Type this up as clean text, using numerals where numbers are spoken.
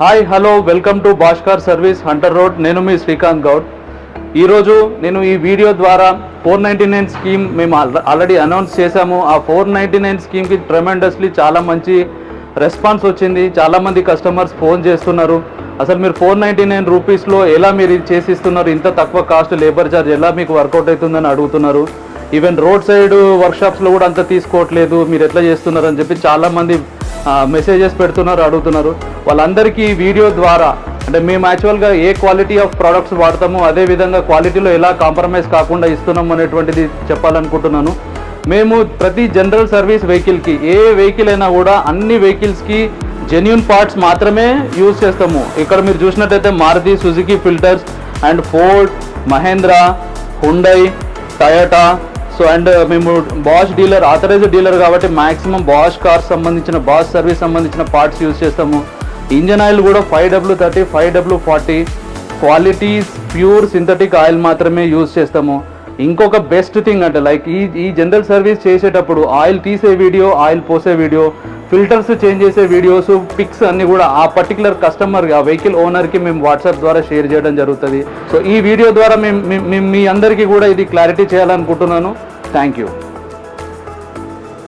Hi hello welcome to Bhaskar service Hunter road. నేను మీ శ్రీకాంత్ గౌడ్. ఈరోజు నేను ఈ వీడియో ద్వారా 499 స్కీమ్ మేము ఆల్రెడీ అనౌన్స్ చేశాము. ఆ 499 స్కీమ్కి ట్రెమెండస్లీ చాలా మంచి రెస్పాన్స్ వచ్చింది. చాలామంది కస్టమర్స్ ఫోన్ చేస్తున్నారు, అసలు మీరు 499 రూపీస్లో ఎలా మీరు చేసిస్తున్నారు, ఇంత తక్కువ కాస్ట్ లేబర్ ఛార్జ్ ఎలా మీకు వర్కౌట్ అవుతుందని అడుగుతున్నారు. ఈవెన్ రోడ్ సైడ్ వర్క్షాప్స్లో కూడా అంత తీసుకోవట్లేదు, మీరు ఎట్లా చేస్తున్నారు అని చెప్పి చాలామంది మెసేజెస్ పెడుతున్నారు, అడుగుతున్నారు. వాళ్ళందరికీ వీడియో ద్వారా అంటే మేము యాక్చువల్గా ఏ క్వాలిటీ ఆఫ్ ప్రోడక్ట్స్ వాడతామో అదే విధంగా క్వాలిటీలో ఎలా కాంప్రమైజ్ కాకుండా ఇస్తున్నాం అనేటువంటిది చెప్పాలనుకుంటున్నాను. మేము ప్రతి జనరల్ సర్వీస్ వెహికల్కి ఏ వెహికల్ అయినా కూడా అన్ని వెహికల్స్కి జెన్యూన్ పార్ట్స్ మాత్రమే యూజ్ చేస్తాము. ఇక్కడ మీరు చూసినట్టయితే Maruti Suzuki filters and Ford, Mahindra, Hyundai, Toyota. So and మేము బాష్ డీలర్, ఆథరైజ్డ్ డీలర్ కాబట్టి మ్యాక్సిమం బాష్ కార్స్ సంబంధించిన, బాష్ సర్వీస్ సంబంధించిన పార్ట్స్ యూజ్ చేస్తాము. ఇంజన్ ఆయిల్ కూడా 5W30, 5W40 qualities pure synthetic oil మాత్రమే యూజ్ చేస్తాము. ఇంకొక బెస్ట్ థింగ్ అంటే లైక్ ఈ జనరల్ సర్వీస్ చేసేటప్పుడు ఆయిల్ తీసే వీడియో, ఆయిల్ పోసే వీడియో, ఫిల్టర్స్ చేంజ్ చేసే వీడియోస్, పిక్స్ అన్నీ కూడా ఆ పర్టికులర్ కస్టమర్, ఆ వెహికల్ ఓనర్కి మేము వాట్సాప్ ద్వారా షేర్ చేయడం జరుగుతుంది. సో ఈ వీడియో ద్వారా మేము మీ అందరికీ కూడా ఇది క్లారిటీ చేయాలనుకుంటున్నాను. Thank you.